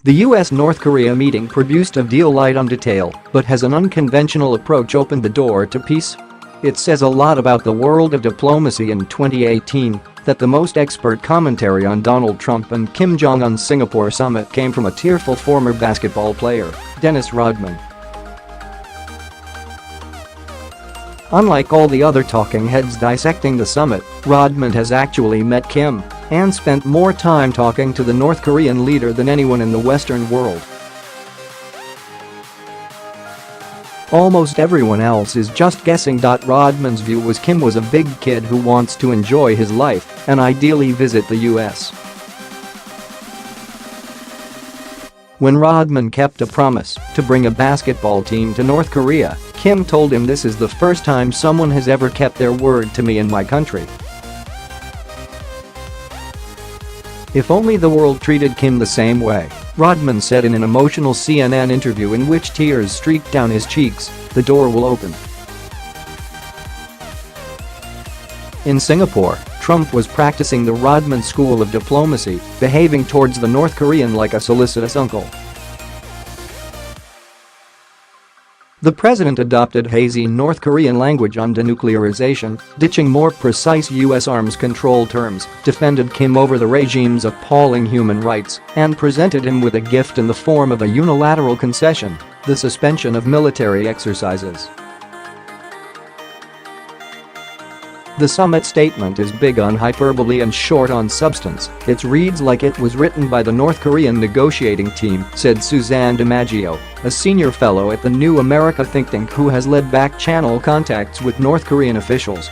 The US-North Korea meeting produced a deal light on detail, but has an unconventional approach opened the door to peace? It says a lot about the world of diplomacy in 2018 that the most expert commentary on Donald Trump and Kim Jong-un's Singapore summit came from a tearful former basketball player, Dennis Rodman. Unlike all the other talking heads dissecting the summit, Rodman has actually met Kim and spent more time talking to the North Korean leader than anyone in the Western world. Almost everyone else is just guessing. Rodman's view was Kim was a big kid who wants to enjoy his life and ideally visit the US. When Rodman kept a promise to bring a basketball team to North Korea, Kim told him, "This is the first time someone has ever kept their word to me in my country." If only the world treated Kim the same way, Rodman said in an emotional CNN interview in which tears streaked down his cheeks, "the door will open." In Singapore, Trump was practicing the Rodman school of diplomacy, behaving towards the North Korean like a solicitous uncle. The president adopted hazy North Korean language on denuclearisation, ditching more precise U.S. arms control terms, defended Kim over the regime's appalling human rights, and presented him with a gift in the form of a unilateral concession, the suspension of military exercises. The summit statement is big on hyperbole and short on substance. It reads like it was written by the North Korean negotiating team, said Suzanne DiMaggio, a senior fellow at the New America think tank who has led back-channel contacts with North Korean officials.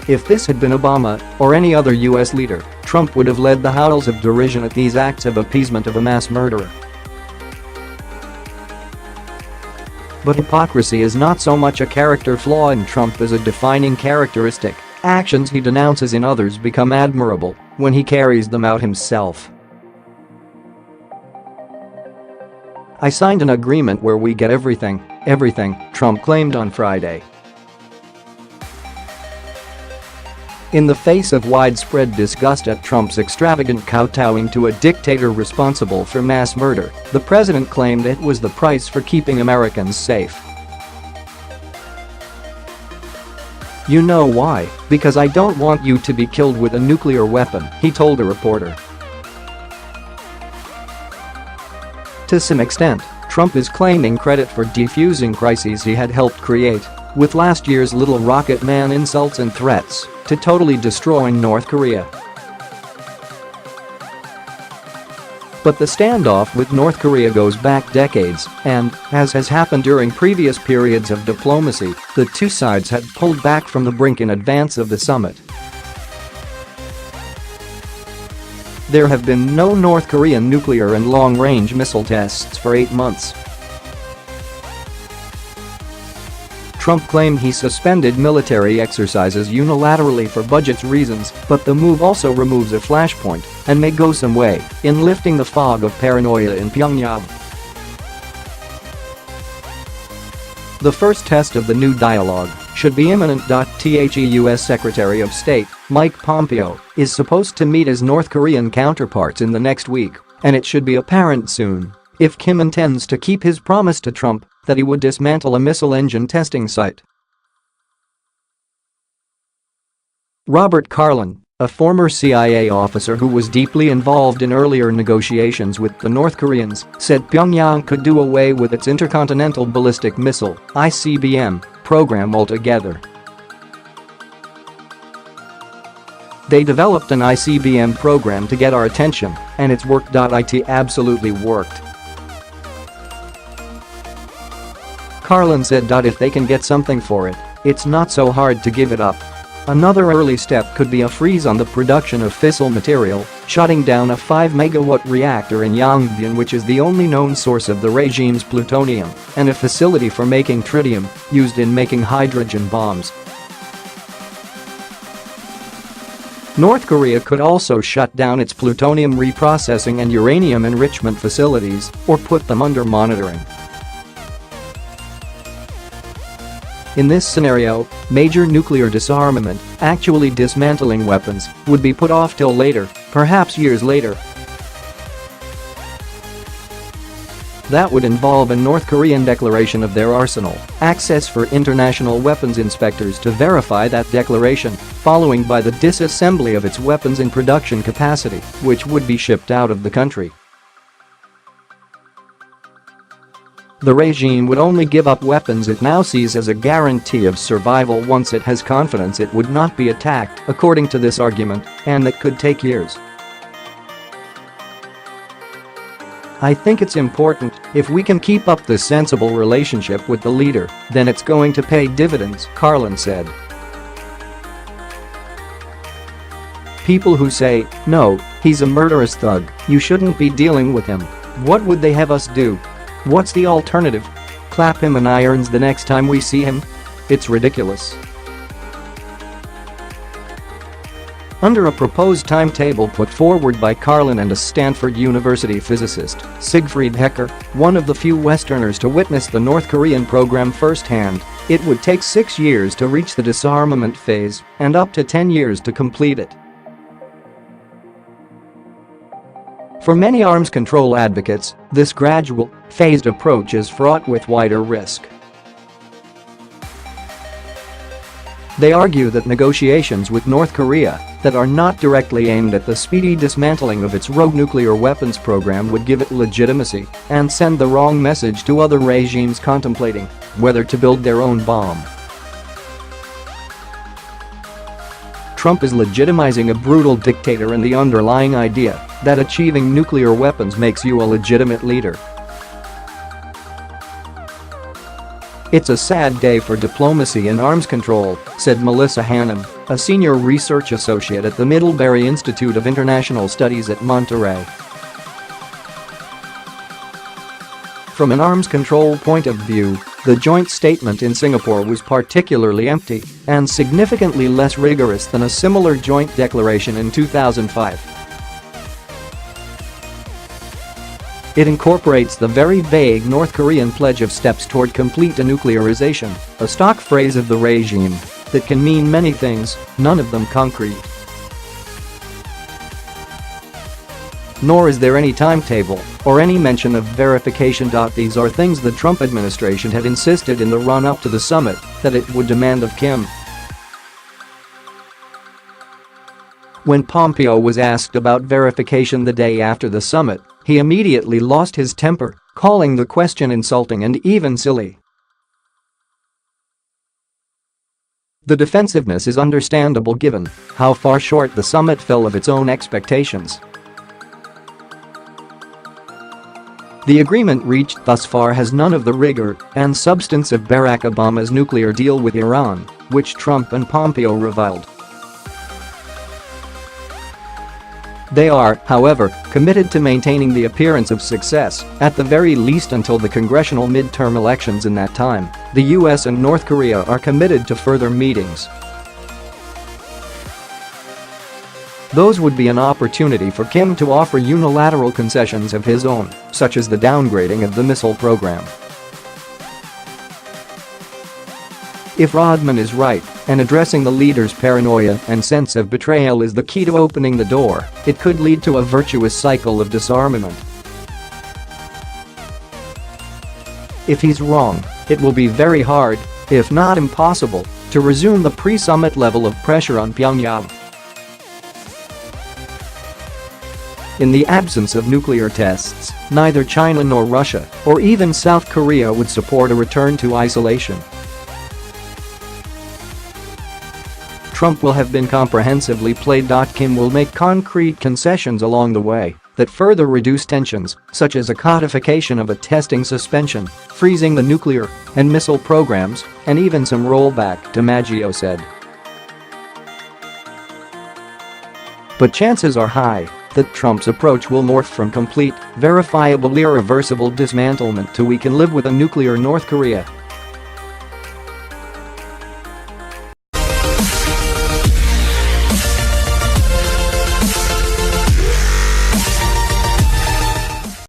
If this had been Obama or any other US leader, Trump would have led the howls of derision at these acts of appeasement of a mass murderer. But hypocrisy is not so much a character flaw in Trump as a defining characteristic. Actions he denounces in others become admirable when he carries them out himself. "I signed an agreement where we get everything, Trump claimed on Friday. In the face of widespread disgust at Trump's extravagant kowtowing to a dictator responsible for mass murder, the president claimed it was the price for keeping Americans safe. "You know why? Because I don't want you to be killed with a nuclear weapon," he told a reporter. To some extent, Trump is claiming credit for defusing crises he had helped create, with last year's Little Rocket Man insults and threats to totally destroying North Korea. But the standoff with North Korea goes back decades, and, as has happened during previous periods of diplomacy, the two sides had pulled back from the brink in advance of the summit. There have been no North Korean nuclear and long-range missile tests for 8 months. Trump claimed he suspended military exercises unilaterally for budget reasons, but the move also removes a flashpoint and may go some way in lifting the fog of paranoia in Pyongyang. The first test of the new dialogue should be imminent.The U.S. Secretary of State, Mike Pompeo, is supposed to meet his North Korean counterparts in the next week, and it should be apparent soon if Kim intends to keep his promise to Trump that he would dismantle a missile engine testing site. Robert Carlin, a former CIA officer who was deeply involved in earlier negotiations with the North Koreans, said Pyongyang could do away with its intercontinental ballistic missile (ICBM) program altogether. "They developed an ICBM program to get our attention, and it's work.It absolutely worked." Carlin said, "If they can get something for it, it's not so hard to give it up." Another early step could be a freeze on the production of fissile material, shutting down a 5-megawatt reactor in Yongbyon, which is the only known source of the regime's plutonium, and a facility for making tritium, used in making hydrogen bombs. North Korea could also shut down its plutonium reprocessing and uranium enrichment facilities or put them under monitoring. In this scenario, major nuclear disarmament, actually dismantling weapons, would be put off till later perhaps years later. That would involve a North Korean declaration of their arsenal, access for international weapons inspectors to verify that declaration, following by the disassembly of its weapons in production capacity, which would be shipped out of the country. The regime would only give up weapons it now sees as a guarantee of survival once it has confidence it would not be attacked, according to this argument, and that could take years. I think it's important, if we can keep up this sensible relationship with the leader, then it's going to pay dividends, Carlin said. People who say, no, he's a murderous thug, you shouldn't be dealing with him. What would they have us do? What's the alternative? Clap him in irons the next time we see him? It's ridiculous. Under a proposed timetable put forward by Carlin and a Stanford University physicist, Siegfried Hecker, one of the few Westerners to witness the North Korean program firsthand, it would take 6 years to reach the disarmament phase and up to 10 years to complete it. For many arms control advocates, this gradual, phased approach is fraught with wider risk. They argue that negotiations with North Korea that are not directly aimed at the speedy dismantling of its rogue nuclear weapons program would give it legitimacy and send the wrong message to other regimes contemplating whether to build their own bomb. Trump is legitimizing a brutal dictator and the underlying idea that achieving nuclear weapons makes you a legitimate leader. It's a sad day for diplomacy and arms control, said Melissa Hannum, a senior research associate at the Middlebury Institute of International Studies at Monterey. From an arms control point of view, the joint statement in Singapore was particularly empty and significantly less rigorous than a similar joint declaration in 2005. It incorporates the very vague North Korean pledge of steps toward complete denuclearization, a stock phrase of the regime that can mean many things, none of them concrete. Nor is there any timetable or any mention of verification. These are things the Trump administration had insisted in the run-up to the summit that it would demand of Kim. When Pompeo was asked about verification the day after the summit, he immediately lost his temper, calling the question insulting and even silly. The defensiveness is understandable given how far short the summit fell of its own expectations. The agreement reached thus far has none of the rigor and substance of Barack Obama's nuclear deal with Iran, which Trump and Pompeo reviled. They are, however, committed to maintaining the appearance of success, at the very least until the congressional midterm elections. In that time, the US and North Korea are committed to further meetings. Those would be an opportunity for Kim to offer unilateral concessions of his own, such as the downgrading of the missile program. If Rodman is right, and addressing the leader's paranoia and sense of betrayal is the key to opening the door, it could lead to a virtuous cycle of disarmament. If he's wrong, it will be very hard, if not impossible, to resume the pre-summit level of pressure on Pyongyang. In the absence of nuclear tests, neither China nor Russia, or even South Korea would support a return to isolation. Trump will have been comprehensively played. Kim will make concrete concessions along the way that further reduce tensions, such as a codification of a testing suspension, freezing the nuclear and missile programs, and even some rollback, DiMaggio said. But chances are high that Trump's approach will morph from complete, verifiable, irreversible dismantlement to we can live with a nuclear North Korea